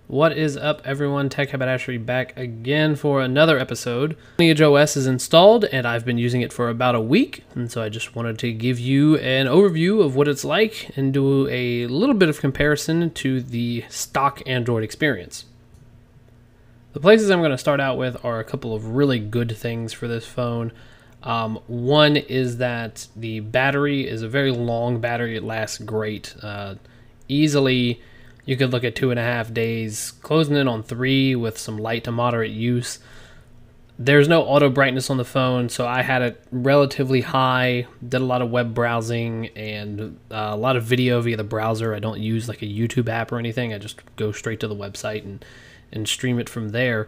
What is up, everyone? Tech Haberdashery back again for another episode. Lineage OS is installed, and I've been using it for about a week, and so I just wanted to give you an overview of what it's like and do a little bit of comparison to the stock Android experience. The places I'm going to start out with are a couple of really good things for this phone. One is that the battery is a very long battery. It lasts great. Easily, you could look at 2.5 days, closing in on 3 with some light to moderate use. There's no auto brightness on the phone, so I had it relatively high, did a lot of web browsing and a lot of video via the browser. I don't use like a YouTube app or anything. I just go straight to the website and stream it from there.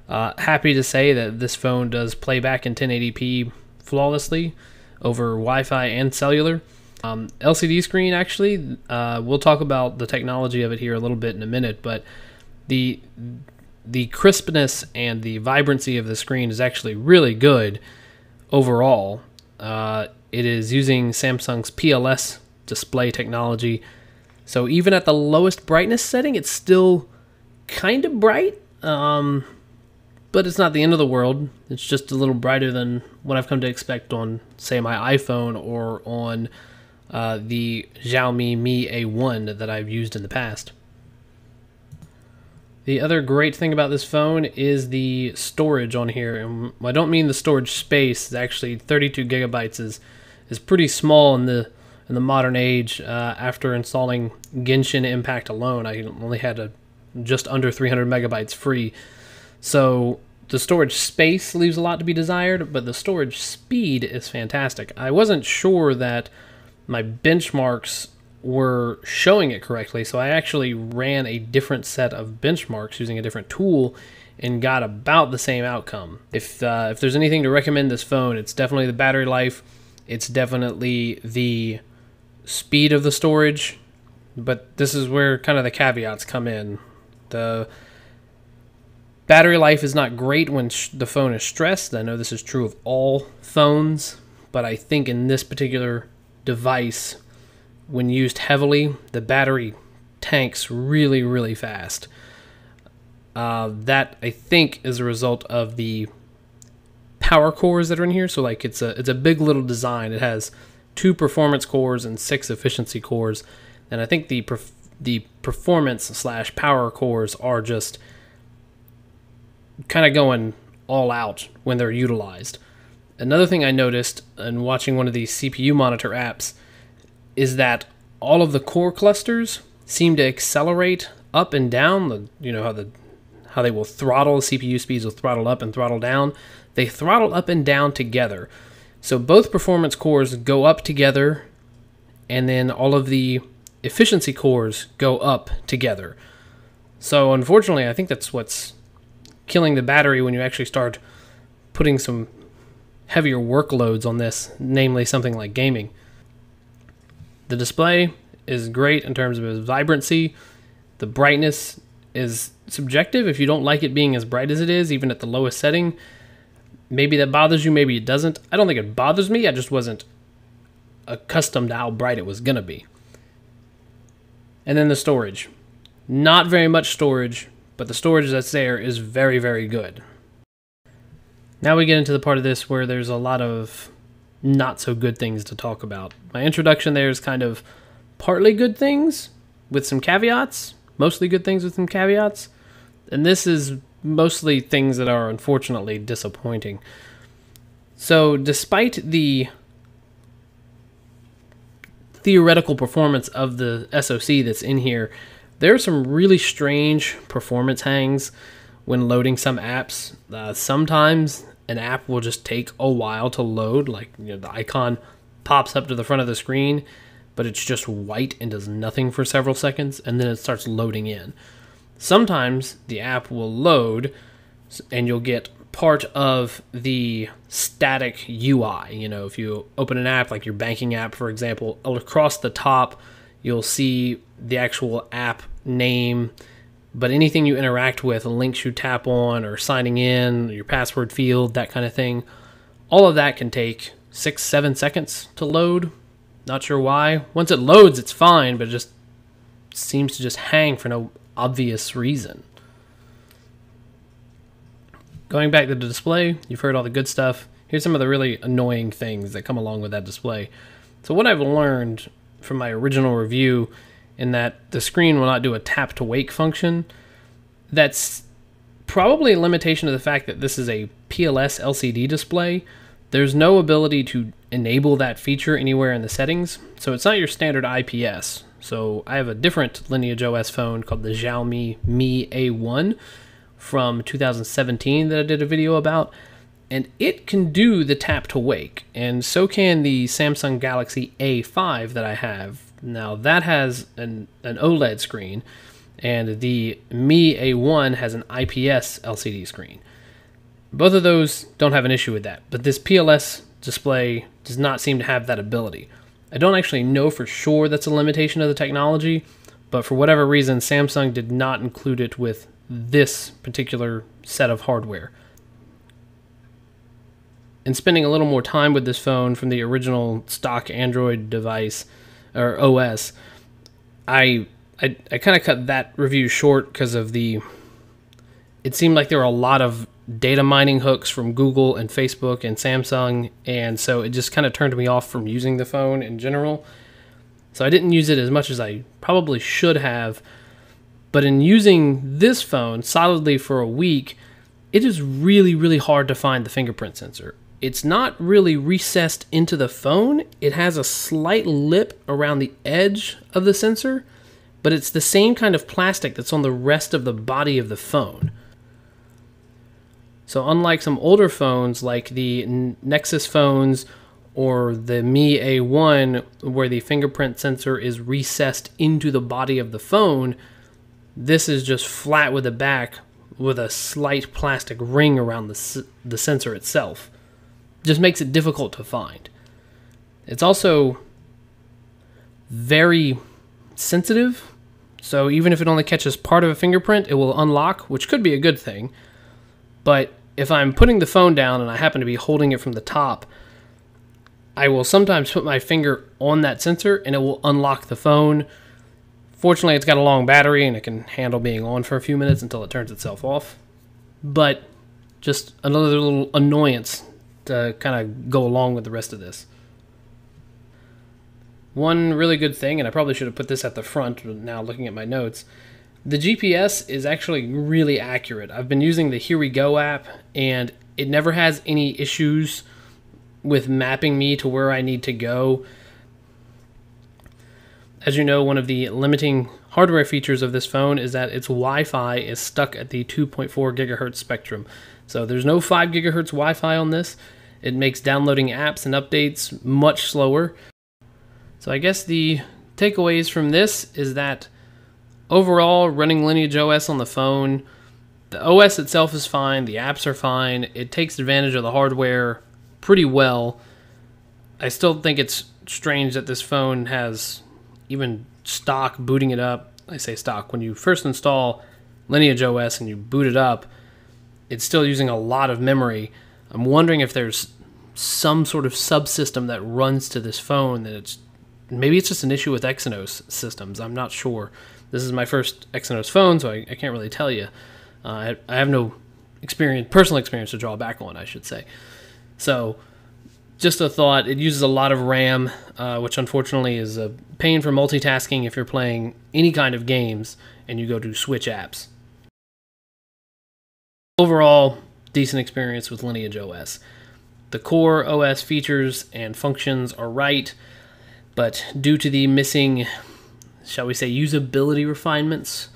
Happy to say that this phone does playback in 1080p flawlessly over Wi-Fi and cellular. LCD screen, actually, we'll talk about the technology of it here a little bit in a minute, but the crispness and the vibrancy of the screen is actually really good overall. It is using Samsung's PLS display technology, so even at the lowest brightness setting, it's still kind of bright, but it's not the end of the world. It's just a little brighter than what I've come to expect on, say, my iPhone or on the Xiaomi Mi A1 that I've used in the past. The other great thing about this phone is the storage on here. And I don't mean the storage space. It's actually 32 gigabytes is pretty small in the modern age. After installing Genshin Impact alone, I only had just under 300 megabytes free. So the storage space leaves a lot to be desired, but the storage speed is fantastic. I wasn't sure that my benchmarks were showing it correctly, so I actually ran a different set of benchmarks using a different tool and got about the same outcome. If there's anything to recommend this phone, it's definitely the battery life, it's definitely the speed of the storage, but this is where kind of the caveats come in. The battery life is not great when the phone is stressed. I know this is true of all phones, but I think in this particular device, when used heavily, the battery tanks really, really fast. That, I think, is a result of the power cores that are in here. So, like, it's a big little design. It has 2 performance cores and 6 efficiency cores, and I think the performance / power cores are just kind of going all out when they're utilized. Another thing I noticed in watching one of these CPU monitor apps is that all of the core clusters seem to accelerate up and down. You know how they will throttle, CPU speeds will throttle up and throttle down. They throttle up and down together. So both performance cores go up together, and then all of the efficiency cores go up together. So unfortunately, I think that's what's killing the battery when you actually start putting some heavier workloads on this, namely something like gaming. The display is great in terms of its vibrancy. The brightness is subjective. If you don't like it being as bright as it is, even at the lowest setting, maybe that bothers you, maybe it doesn't. I don't think it bothers me. I just wasn't accustomed to how bright it was going to be. And then the storage. Not very much storage, but the storage that's there is very, very good. Now we get into the part of this where there's a lot of not so good things to talk about. My introduction there is kind of partly good things with some caveats, mostly good things with some caveats, and this is mostly things that are unfortunately disappointing. So despite the theoretical performance of the SoC that's in here, there are some really strange performance hangs when loading some apps. Sometimes an app will just take a while to load, like, you know, the icon pops up to the front of the screen, but it's just white and does nothing for several seconds, and then it starts loading in. Sometimes the app will load, and you'll get part of the static UI. You know, if you open an app, like your banking app, for example, across the top, you'll see the actual app name, but anything you interact with, links you tap on or signing in, your password field, that kind of thing, all of that can take 6-7 seconds to load. Not sure why. Once it loads, it's fine, but it just seems to just hang for no obvious reason. Going back to the display, you've heard all the good stuff. Here's some of the really annoying things that come along with that display. So what I've learned from my original review in that the screen will not do a tap to wake function. That's probably a limitation of the fact that this is a PLS LCD display. There's no ability to enable that feature anywhere in the settings, so it's not your standard IPS. So I have a different Lineage OS phone called the Xiaomi Mi A1 from 2017 that I did a video about, and it can do the tap to wake, and so can the Samsung Galaxy A5 that I have. Now that has an OLED screen, and the Mi A1 has an IPS LCD screen. Both of those don't have an issue with that, but this PLS display does not seem to have that ability. I don't actually know for sure that's a limitation of the technology, but for whatever reason, Samsung did not include it with this particular set of hardware. And spending a little more time with this phone from the original stock Android device, or OS, I kind of cut that review short because of it seemed like there were a lot of data mining hooks from Google and Facebook and Samsung, and so it just kind of turned me off from using the phone in general. So I didn't use it as much as I probably should have, but in using this phone solidly for a week, it is really, really hard to find the fingerprint sensor. It's not really recessed into the phone. It has a slight lip around the edge of the sensor, but it's the same kind of plastic that's on the rest of the body of the phone. So unlike some older phones like the Nexus phones or the Mi A1, where the fingerprint sensor is recessed into the body of the phone, this is just flat with the back with a slight plastic ring around the sensor itself. Just makes it difficult to find. It's also very sensitive, so even if it only catches part of a fingerprint, it will unlock, which could be a good thing. But if I'm putting the phone down and I happen to be holding it from the top, I will sometimes put my finger on that sensor and it will unlock the phone. Fortunately, it's got a long battery and it can handle being on for a few minutes until it turns itself off. But just another little annoyance to kind of go along with the rest of this. One really good thing, and I probably should have put this at the front now looking at my notes, the GPS is actually really accurate. I've been using the Here We Go app, and it never has any issues with mapping me to where I need to go. As you know, one of the limiting hardware features of this phone is that its Wi-Fi is stuck at the 2.4 gigahertz spectrum. So there's no 5 gigahertz Wi-Fi on this. It makes downloading apps and updates much slower. So I guess the takeaways from this is that overall, running Lineage OS on the phone, the OS itself is fine, the apps are fine, it takes advantage of the hardware pretty well. I still think it's strange that this phone has even stock booting it up. I say stock, when you first install Lineage OS and you boot it up, it's still using a lot of memory. I'm wondering if there's some sort of subsystem that runs to this phone that maybe it's just an issue with Exynos systems. I'm not sure. This is my first Exynos phone, so I can't really tell you. I have no personal experience to draw back on, I should say. So, just a thought. It uses a lot of RAM, which unfortunately is a pain for multitasking if you're playing any kind of games and you go to switch apps. Overall, decent experience with Lineage OS. The core OS features and functions are right, but due to the missing, shall we say, usability refinements,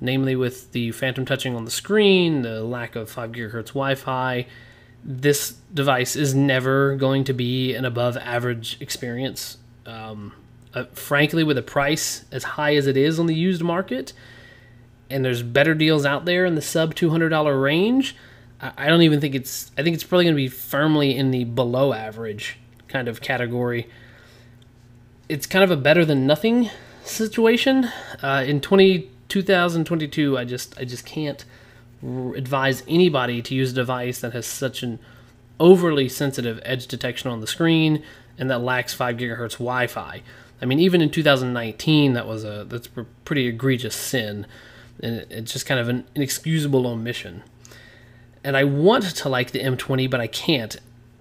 namely with the phantom touching on the screen, the lack of 5 gigahertz Wi-Fi, this device is never going to be an above average experience. Frankly, with a price as high as it is on the used market, and there's better deals out there in the sub $200 range, I don't even think I think it's probably going to be firmly in the below average kind of category. It's kind of a better than nothing situation. In 2022, I just can't advise anybody to use a device that has such an overly sensitive edge detection on the screen and that lacks 5 gigahertz Wi-Fi. I mean, even in 2019, that's a pretty egregious sin. and it's just kind of an inexcusable omission. And I want to like the M20, but I can't.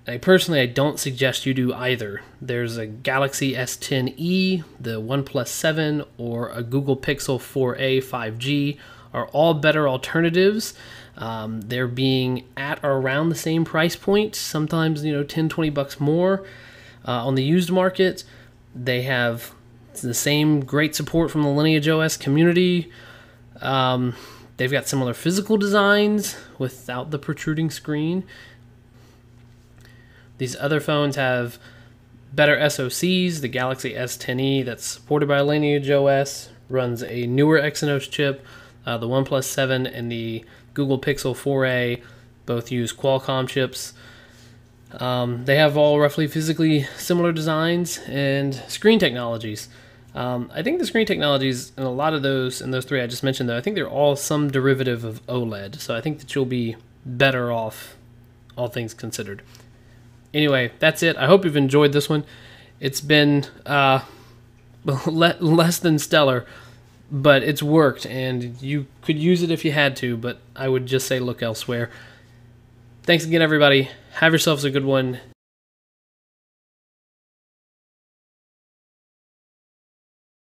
I don't suggest you do either. There's a Galaxy S10e, the OnePlus 7, or a Google Pixel 4a 5G are all better alternatives. They're being at or around the same price point, sometimes 10, 20 bucks more on the used market. They have the same great support from the Lineage OS community. They've got similar physical designs without the protruding screen. These other phones have better SoCs. The Galaxy S10e, that's supported by Lineage OS, runs a newer Exynos chip. The OnePlus 7 and the Google Pixel 4a both use Qualcomm chips. They have all roughly physically similar designs and screen technologies. I think the screen technologies in a lot of those three I just mentioned, though, I think they're all some derivative of OLED. So I think that you'll be better off, all things considered. Anyway, that's it. I hope you've enjoyed this one. It's been less than stellar, but it's worked, and you could use it if you had to, but I would just say look elsewhere. Thanks again, everybody. Have yourselves a good one.